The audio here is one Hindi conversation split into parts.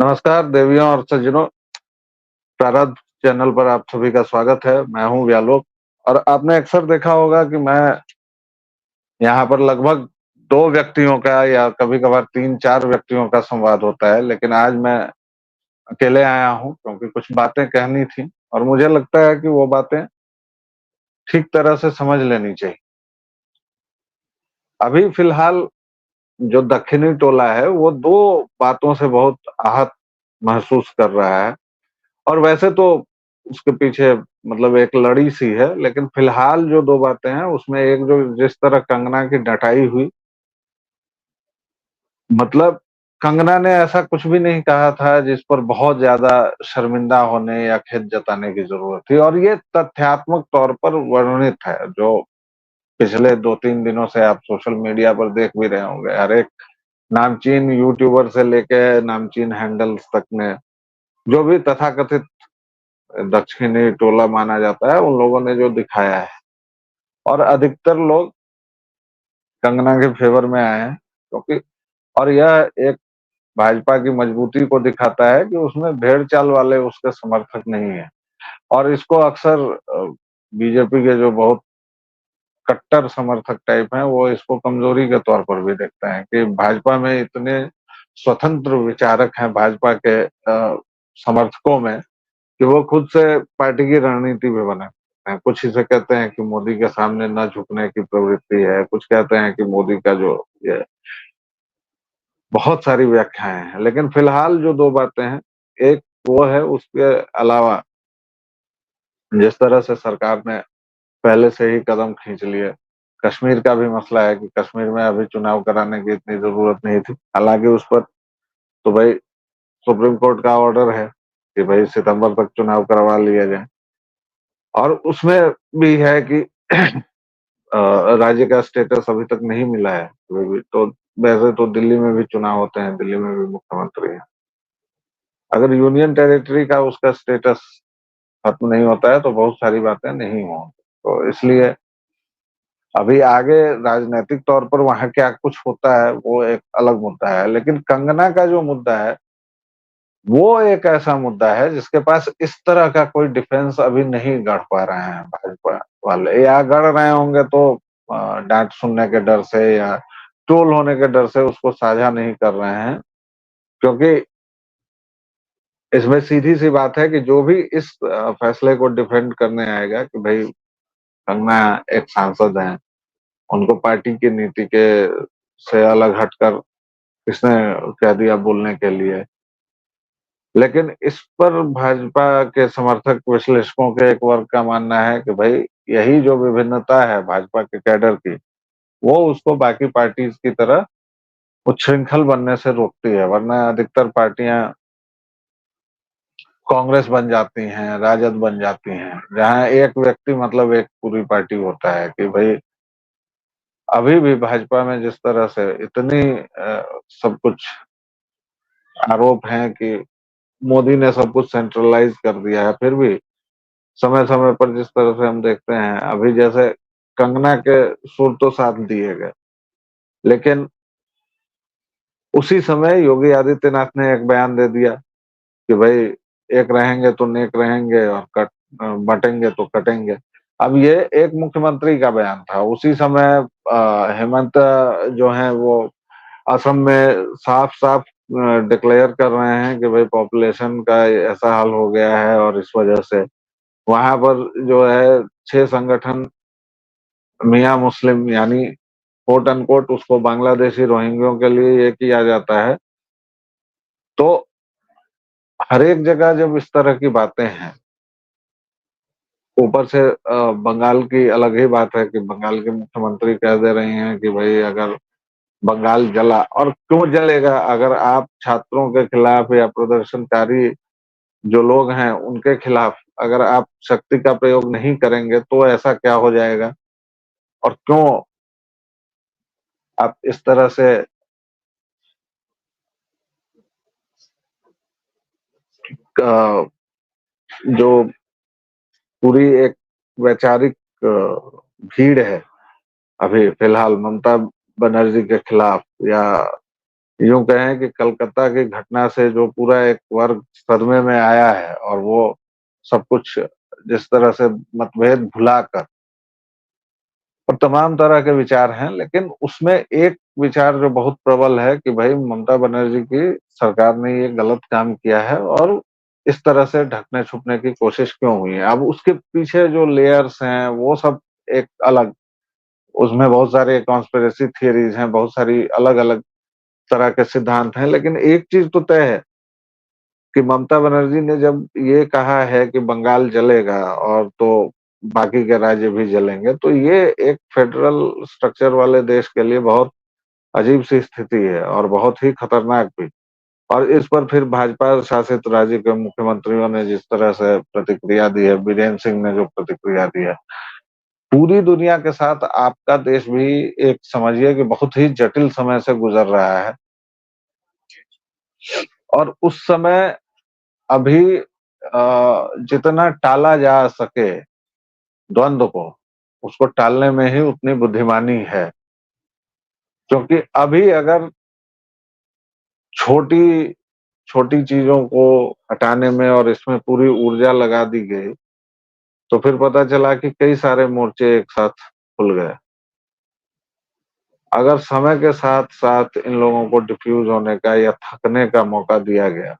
नमस्कार देवियों और सज्जनों, प्रारब्ध चैनल पर आप सभी का स्वागत है। मैं हूं व्यालोक और आपने अक्सर देखा होगा कि मैं यहाँ पर लगभग 2 व्यक्तियों का या कभी-कभार 3-4 व्यक्तियों का संवाद होता है, लेकिन आज मैं अकेले आया हूं क्योंकि कुछ बातें कहनी थी और मुझे लगता है कि वो बातें ठीक तरह से समझ लेनी चाहिए। अभी फिलहाल जो दक्षिणी टोला है वो 2 बातों से बहुत आहत महसूस कर रहा है और वैसे तो उसके पीछे मतलब एक लड़ी सी है, लेकिन फिलहाल जो 2 बातें हैं उसमें एक जो जिस तरह कंगना की डटाई हुई, मतलब कंगना ने ऐसा कुछ भी नहीं कहा था जिस पर बहुत ज्यादा शर्मिंदा होने या खेद जताने की जरूरत थी और ये तथ्यात्मक तौर पर वर्णित है, जो पिछले 2-3 दिनों से आप सोशल मीडिया पर देख भी रहे होंगे। हर एक नामचीन यूट्यूबर से लेके नामचीन हैंडल्स तक ने जो भी तथाकथित दक्षिणी टोला माना जाता है उन लोगों ने जो दिखाया है और अधिकतर लोग कंगना के फेवर में आए हैं क्योंकि और यह एक भाजपा की मजबूती को दिखाता है कि उसमें भेड़ चाल वाले उसके समर्थक नहीं है और इसको अक्सर बीजेपी के जो बहुत कट्टर समर्थक टाइप हैं वो इसको कमजोरी के तौर पर भी देखते हैं कि भाजपा में इतने स्वतंत्र विचारक हैं भाजपा के समर्थकों में कि वो खुद से पार्टी की रणनीति भी बनाते हैं। कुछ इसे कहते हैं कि मोदी के सामने न झुकने की प्रवृत्ति है, कुछ कहते हैं कि मोदी का जो ये बहुत सारी व्याख्याएं हैं, लेकिन फिलहाल जो 2 बातें हैं, एक वो है उसके अलावा जिस तरह से सरकार ने पहले से ही कदम खींच लिए। कश्मीर का भी मसला है कि कश्मीर में अभी चुनाव कराने की इतनी जरूरत नहीं थी। हालांकि उस पर तो भाई सुप्रीम कोर्ट का ऑर्डर है कि भाई सितंबर तक चुनाव करवा लिया जाए और उसमें भी है कि राज्य का स्टेटस अभी तक नहीं मिला है अभी भी। तो वैसे तो दिल्ली में भी चुनाव होते हैं, दिल्ली में भी मुख्यमंत्री है। अगर यूनियन टेरिटरी का उसका स्टेटस खत्म नहीं होता है तो बहुत सारी बातें नहीं होंगी। तो इसलिए अभी आगे राजनीतिक तौर पर वहां क्या कुछ होता है वो एक अलग मुद्दा है, लेकिन कंगना का जो मुद्दा है वो एक ऐसा मुद्दा है जिसके पास इस तरह का कोई डिफेंस अभी नहीं गढ़ पा रहे हैं भाजपा वाले, या गढ़ रहे होंगे तो डांट सुनने के डर से या ट्रोल होने के डर से उसको साझा नहीं कर रहे हैं। क्योंकि इसमें सीधी सी बात है कि जो भी इस फैसले को डिफेंड करने आएगा कि भाई कंगना एक सांसद हैं, उनको पार्टी की नीति के से अलग हटकर किसने कह दिया बोलने के लिए। लेकिन इस पर भाजपा के समर्थक विश्लेषकों के एक वर्ग का मानना है कि भाई यही जो विभिन्नता है भाजपा के कैडर की, वो उसको बाकी पार्टीज की तरह उच्छृंखल बनने से रोकती है। वरना अधिकतर पार्टियां कांग्रेस बन जाती हैं, राजद बन जाती हैं, जहां एक व्यक्ति मतलब एक पूरी पार्टी होता है। कि भाई अभी भी भाजपा में जिस तरह से इतनी सब कुछ आरोप हैं कि मोदी ने सब कुछ सेंट्रलाइज कर दिया है, फिर भी समय समय पर जिस तरह से हम देखते हैं, अभी जैसे कंगना के सुर तो साथ दिए गए, लेकिन उसी समय योगी आदित्यनाथ ने एक बयान दे दिया कि भाई एक रहेंगे तो नेक रहेंगे और कट बटेंगे तो कटेंगे। अब ये एक मुख्यमंत्री का बयान था। उसी समय हेमंत जो है वो असम में साफ साफ डिक्लेयर कर रहे हैं कि भाई पॉपुलेशन का ऐसा हाल हो गया है और इस वजह से वहां पर जो है 6 संगठन मियाँ मुस्लिम यानी कोट अनकोट उसको बांग्लादेशी रोहिंग्यों के लिए ये किया जाता है। तो हर एक जगह जब इस तरह की बातें हैं, ऊपर से बंगाल की अलग ही बात है कि बंगाल के मुख्यमंत्री कह दे रहे हैं कि भाई अगर बंगाल जला, और क्यों जलेगा? अगर आप छात्रों के खिलाफ या प्रदर्शनकारी जो लोग हैं उनके खिलाफ अगर आप शक्ति का प्रयोग नहीं करेंगे तो ऐसा क्या हो जाएगा? और क्यों आप इस तरह से अ, जो पूरी एक वैचारिक भीड़ है अभी फिलहाल ममता बनर्जी के खिलाफ, या यूं कहें कि कलकत्ता की घटना से जो पूरा एक वर्ग सदमे में आया है, और वो सब कुछ जिस तरह से मतभेद भुलाकर, और तमाम तरह के विचार हैं, लेकिन उसमें एक विचार जो बहुत प्रबल है कि भाई ममता बनर्जी की सरकार ने ये गलत काम किया है, और इस तरह से ढकने छुपने की कोशिश क्यों हुई है। अब उसके पीछे जो लेयर्स हैं वो सब एक अलग, उसमें बहुत सारे कॉन्स्पिरेसी थियरीज हैं, बहुत सारी अलग अलग तरह के सिद्धांत हैं, लेकिन एक चीज तो तय है कि ममता बनर्जी ने जब ये कहा है कि बंगाल जलेगा और तो बाकी के राज्य भी जलेंगे, तो ये एक फेडरल स्ट्रक्चर वाले देश के लिए बहुत अजीब सी स्थिति है, और बहुत ही खतरनाक भी। और इस पर फिर भाजपा शासित राज्य के मुख्यमंत्रियों ने जिस तरह से प्रतिक्रिया दी है, बीरेन्द्र सिंह ने जो प्रतिक्रिया दी है, पूरी दुनिया के साथ आपका देश भी एक समझिए कि बहुत ही जटिल समय से गुजर रहा है। और उस समय अभी जितना टाला जा सके द्वंद्व को, उसको टालने में ही उतनी बुद्धिमानी है। क्योंकि अभी अगर छोटी छोटी चीजों को हटाने में और इसमें पूरी ऊर्जा लगा दी गई, तो फिर पता चला कि कई सारे मोर्चे एक साथ खुल गए। अगर समय के साथ साथ इन लोगों को डिफ्यूज होने का या थकने का मौका दिया गया,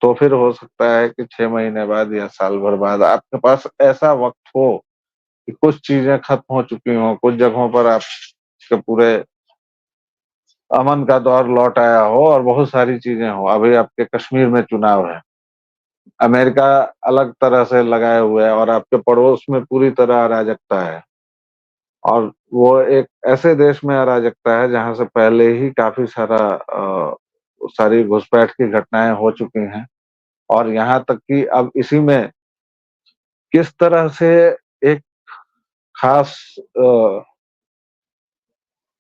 तो फिर हो सकता है कि 6 महीने बाद या साल भर बाद आपके पास ऐसा वक्त हो कि कुछ चीजें खत्म हो चुकी हों, कुछ जगहों पर आपके पूरे अमन का दौर लौट आया हो, और बहुत सारी चीजें हो। अभी आपके कश्मीर में चुनाव है, अमेरिका अलग तरह से लगाए हुए है, और आपके पड़ोस में पूरी तरह अराजकता है, और वो एक ऐसे देश में अराजकता है जहां से पहले ही काफी सारी घुसपैठ की घटनाएं हो चुकी हैं। और यहाँ तक कि अब इसी में किस तरह से एक खास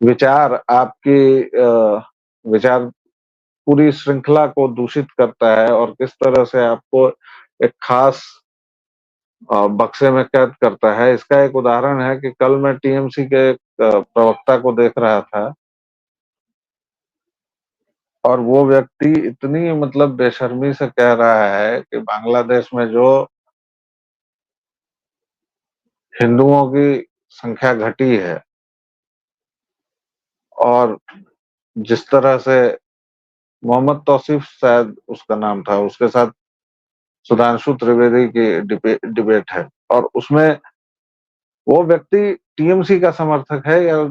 विचार आपकी विचार पूरी श्रृंखला को दूषित करता है, और किस तरह से आपको एक खास बक्से में कैद करता है, इसका एक उदाहरण है कि कल मैं टीएमसी के एक प्रवक्ता को देख रहा था, और वो व्यक्ति इतनी मतलब बेशर्मी से कह रहा है कि बांग्लादेश में जो हिंदुओं की संख्या घटी है, और जिस तरह से मोहम्मद तौसीफ शायद उसका नाम था, उसके साथ सुधांशु त्रिवेदी की डिबेट है, और उसमें वो व्यक्ति टीएमसी का समर्थक है, या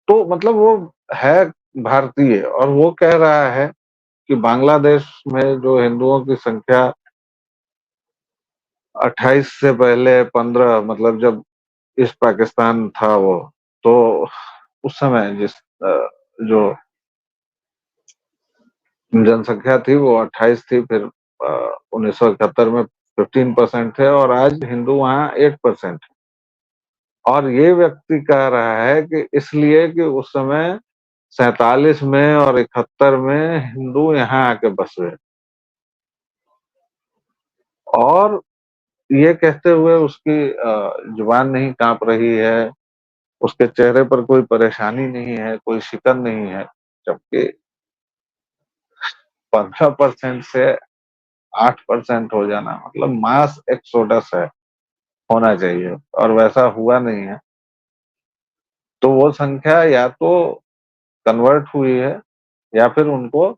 तो मतलब वो है भारतीय, और वो कह रहा है कि बांग्लादेश में जो हिंदुओं की संख्या 28 से पहले 15, मतलब जब ईस्ट पाकिस्तान था वो, तो उस समय जो जनसंख्या थी वो 28 थी, फिर 1971 में 15% थे, और आज हिंदू वहाँ 8%। और ये व्यक्ति कह रहा है कि इसलिए कि उस समय 47 में और 71 में हिंदू यहाँ आके बस गए। और ये कहते हुए उसकी जुबान नहीं कांप रही है, उसके चेहरे पर कोई परेशानी नहीं है, कोई शिकन नहीं है, जबकि 15% से 8% हो जाना मतलब मास एक्सोडस है, होना चाहिए, और वैसा हुआ नहीं है। तो वो संख्या या तो कन्वर्ट हुई है, या फिर उनको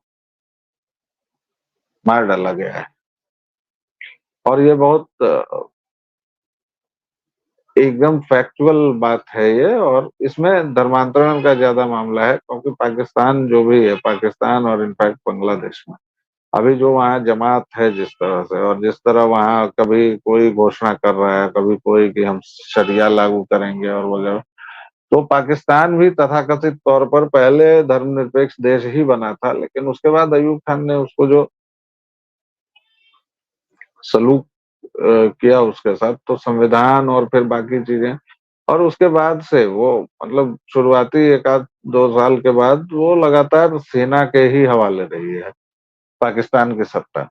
मार डाला गया है। और ये बहुत एकदम फैक्चुअल बात है ये, और इसमें धर्मांतरण का ज्यादा मामला है, क्योंकि पाकिस्तान जो भी है, पाकिस्तान और इनफैक्ट बांग्लादेश में अभी जो वहाँ जमात है जिस तरह से, और जिस तरह वहाँ कभी कोई घोषणा कर रहा है, कभी कोई कि हम शरिया लागू करेंगे और वगैरह, तो पाकिस्तान भी तथाकथित तौर पर पहले धर्मनिरपेक्ष देश ही बना था, लेकिन उसके बाद अयूब खान ने उसको जो सलूक किया उसके साथ, तो संविधान और फिर बाकी चीजें, और उसके बाद से वो मतलब शुरुआती 1 आध 2 साल के बाद वो लगातार सेना के ही हवाले रही है पाकिस्तान की सत्ता।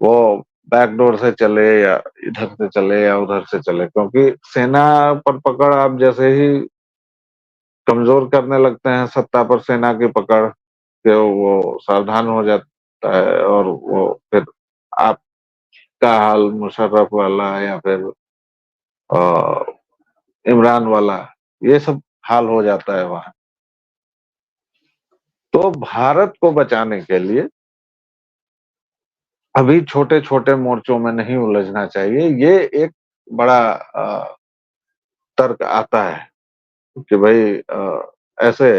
वो बैकडोर से चले या इधर से चले या उधर से चले, क्योंकि सेना पर पकड़ आप जैसे ही कमजोर करने लगते हैं, सत्ता पर सेना की पकड़ के वो सावधान हो जाता है और वो फिर आपका हाल मुशर्रफ वाला या फिर इमरान वाला ये सब हाल हो जाता है वहां। तो भारत को बचाने के लिए अभी छोटे छोटे मोर्चों में नहीं उलझना चाहिए। ये एक बड़ा तर्क आता है कि भाई ऐसे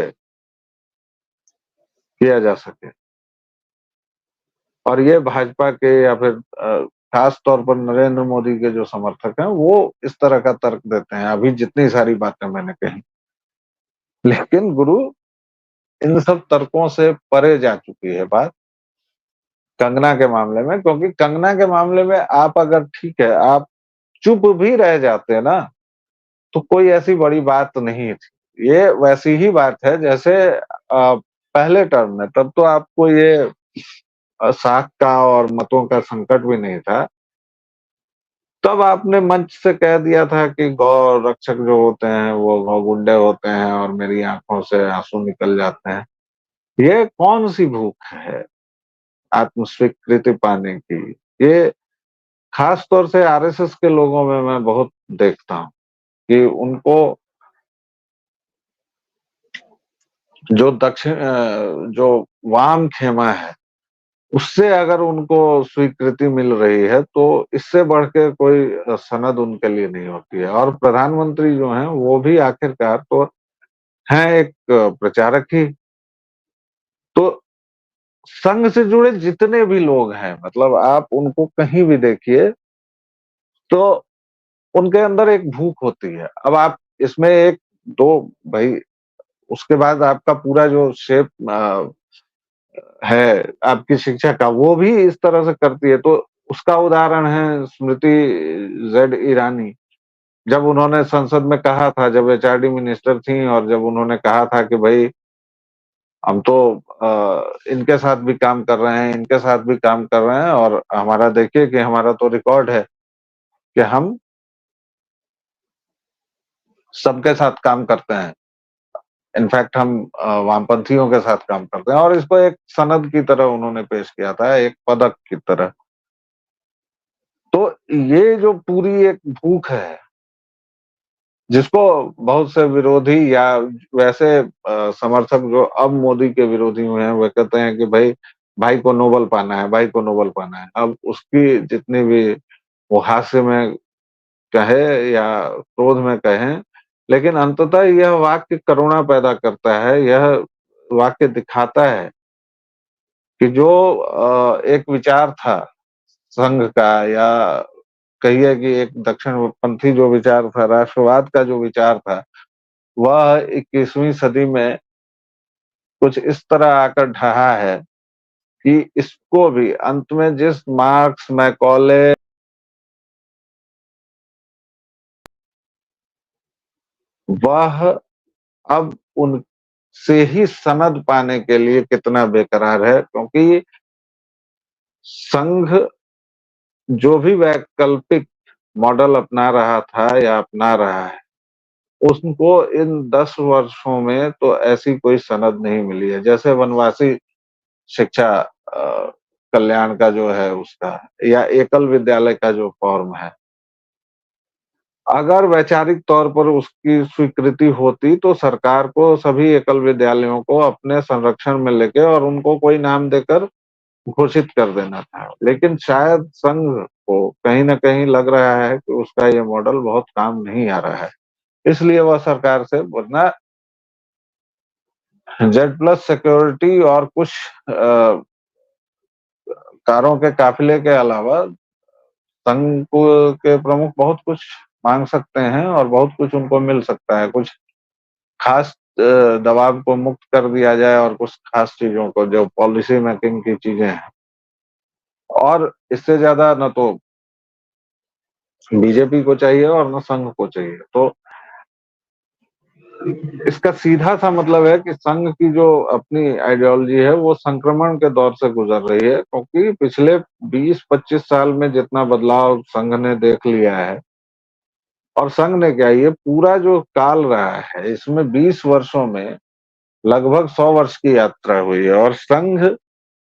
किया जा सके। और ये भाजपा के या फिर खास तौर पर नरेंद्र मोदी के जो समर्थक हैं वो इस तरह का तर्क देते हैं। अभी जितनी सारी बातें मैंने कही, लेकिन गुरु इन सब तर्कों से परे जा चुकी है बात कंगना के मामले में। क्योंकि कंगना के मामले में आप अगर ठीक है आप चुप भी रह जाते ना तो कोई ऐसी बड़ी बात नहीं थी। ये वैसी ही बात है जैसे पहले टर्म में, तब तो आपको ये साख का और मतों का संकट भी नहीं था। तब आपने मंच से कह दिया था कि गौ रक्षक जो होते हैं वो गौ गुंडे होते हैं और मेरी आंखों से आंसू निकल जाते हैं। ये कौन सी भूख है आत्म स्वीकृति पाने की? ये खास तौर से आरएसएस के लोगों में मैं बहुत देखता हूँ कि उनको जो वाम खेमा है उससे अगर उनको स्वीकृति मिल रही है तो इससे बढ़ के कोई सनद उनके लिए नहीं होती है। और प्रधानमंत्री जो हैं वो भी आखिरकार तो हैं एक प्रचारक ही। तो संघ से जुड़े जितने भी लोग हैं, मतलब आप उनको कहीं भी देखिए तो उनके अंदर एक भूख होती है। अब आप इसमें एक दो भाई, उसके बाद आपका पूरा जो शेप है आपकी शिक्षा का वो भी इस तरह से करती है। तो उसका उदाहरण है स्मृति जेड ईरानी। जब उन्होंने संसद में कहा था, जब एचआरडी मिनिस्टर थी और जब उन्होंने कहा था कि भाई हम तो इनके साथ भी काम कर रहे हैं, इनके साथ भी काम कर रहे हैं और हमारा देखिए कि हमारा तो रिकॉर्ड है कि हम सबके साथ काम करते हैं। इनफैक्ट हम वामपंथियों के साथ काम करते हैं। और इसको एक सनद की तरह उन्होंने पेश किया था, एक पदक की तरह। तो ये जो पूरी एक भूख है जिसको बहुत से विरोधी या वैसे समर्थक जो अब मोदी के विरोधी हुए हैं वो कहते हैं कि भाई भाई को नोबल पाना है, भाई को नोबल पाना है। अब उसकी जितनी भी वो हास्य में कहे या क्रोध में कहें, लेकिन अंततः यह वाक्य करुणा पैदा करता है। यह वाक्य दिखाता है कि जो एक विचार था संघ का, या कहिए कि एक दक्षिणपंथी जो विचार था, राष्ट्रवाद का जो विचार था, वह 21वीं सदी में कुछ इस तरह आकर ढहा है कि इसको भी अंत में जिस मार्क्स मैकॉले वह अब उनसे ही सनद पाने के लिए कितना बेकरार है। क्योंकि संघ जो भी वैकल्पिक मॉडल अपना रहा था या अपना रहा है, उसको इन 10 वर्षों में तो ऐसी कोई सनद नहीं मिली है। जैसे वनवासी शिक्षा कल्याण का जो है उसका, या एकल विद्यालय का जो फॉर्म है, अगर वैचारिक तौर पर उसकी स्वीकृति होती तो सरकार को सभी एकल विद्यालयों को अपने संरक्षण में लेके और उनको कोई नाम देकर घोषित कर देना था। लेकिन शायद संघ को कहीं ना कहीं लग रहा है कि उसका ये मॉडल बहुत काम नहीं आ रहा है, इसलिए वह सरकार से, वरना जेड प्लस सिक्योरिटी और कुछ कारों के काफिले के अलावा संघ के प्रमुख बहुत कुछ मांग सकते हैं और बहुत कुछ उनको मिल सकता है। कुछ खास दबाव को मुक्त कर दिया जाए और कुछ खास चीजों को जो पॉलिसी मेकिंग की चीजें हैं, और इससे ज्यादा न तो बीजेपी को चाहिए और न संघ को चाहिए। तो इसका सीधा सा मतलब है कि संघ की जो अपनी आइडियोलॉजी है वो संक्रमण के दौर से गुजर रही है। क्योंकि पिछले 20-25 साल में जितना बदलाव संघ ने देख लिया है, और संघ ने क्या, ये पूरा जो काल रहा है इसमें 20 वर्षों में लगभग 100 वर्ष की यात्रा हुई है। और संघ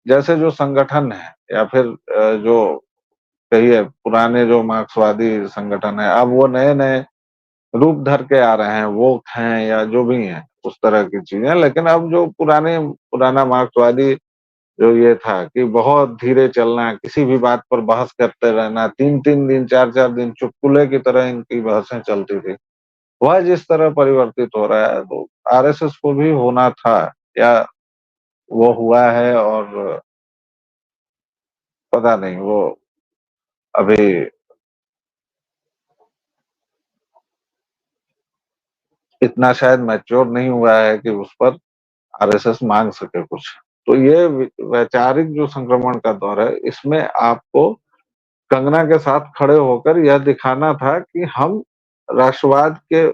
जैसे जो संगठन है या फिर जो कहिए पुराने जो मार्क्सवादी संगठन है, अब वो नए नए रूप धर के आ रहे हैं, वो हैं या जो भी हैं उस तरह की चीजें। लेकिन अब जो पुराना मार्क्सवादी जो ये था कि बहुत धीरे चलना, किसी भी बात पर बहस करते रहना, 3-3 दिन 4-4 दिन चुटकुले की तरह इनकी बहसें चलती थी, वह जिस तरह परिवर्तित हो रहा है, तो आरएसएस को भी होना था या वो हुआ है। और पता नहीं वो अभी इतना शायद मैच्योर नहीं हुआ है कि उस पर आरएसएस मांग सके कुछ। तो ये वैचारिक जो संक्रमण का दौर है, इसमें आपको कंगना के साथ खड़े होकर यह दिखाना था कि हम राष्ट्रवाद के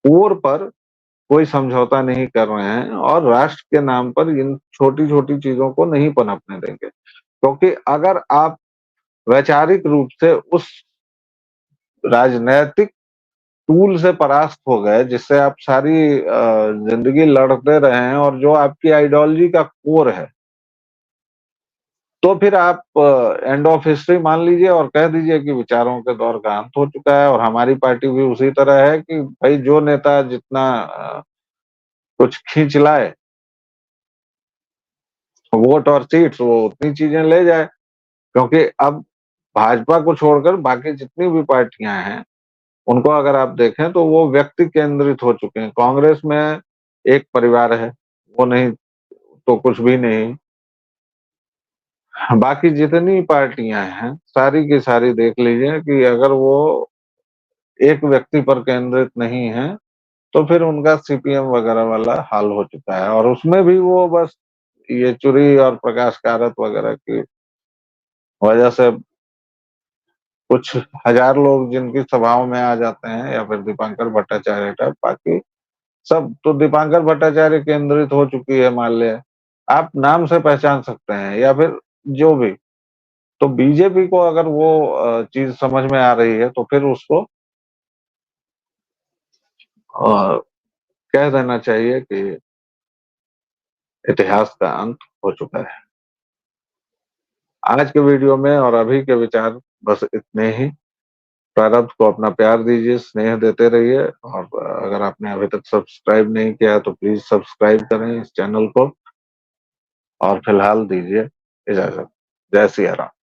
ओर पर कोई समझौता नहीं कर रहे हैं और राष्ट्र के नाम पर इन छोटी छोटी चीजों को नहीं पनपने देंगे। क्योंकि अगर आप वैचारिक रूप से उस राजनैतिक टूल से परास्त हो गए जिससे आप सारी जिंदगी लड़ते रहे हैं और जो आपकी आइडियोलॉजी का कोर है, तो फिर आप एंड ऑफ हिस्ट्री मान लीजिए और कह दीजिए कि विचारों के दौर का अंत हो चुका है। और हमारी पार्टी भी उसी तरह है कि भाई जो नेता जितना कुछ खींच लाए, वोट और सीट्स, वो उतनी चीजें ले जाए। क्योंकि अब भाजपा को छोड़कर बाकी जितनी भी पार्टियां हैं, उनको अगर आप देखें तो वो व्यक्ति केंद्रित हो चुके हैं। कांग्रेस में एक परिवार है, वो नहीं तो कुछ भी नहीं। बाकी जितनी पार्टियां हैं सारी की सारी देख लीजिए कि अगर वो एक व्यक्ति पर केंद्रित नहीं है, तो फिर उनका सीपीएम वगैरह वाला हाल हो चुका है। और उसमें भी वो बस येचुरी और प्रकाश कारत वगैरह की वजह से कुछ हजार लोग जिनकी सभाओं में आ जाते हैं, या फिर दीपांकर भट्टाचार्य टाइप, बाकी सब तो दीपांकर भट्टाचार्य केंद्रित हो चुकी है मान लिया, आप नाम से पहचान सकते हैं या फिर जो भी। तो बीजेपी को अगर वो चीज समझ में आ रही है, तो फिर उसको अ, कह देना चाहिए कि इतिहास का अंत हो चुका है। आज के वीडियो में और अभी के विचार बस इतने ही। प्रारब्ध को अपना प्यार दीजिए, स्नेह देते रहिए। और अगर आपने अभी तक सब्सक्राइब नहीं किया तो प्लीज सब्सक्राइब करें इस चैनल को। और फिलहाल दीजिए इजाजत। जय सिया राम।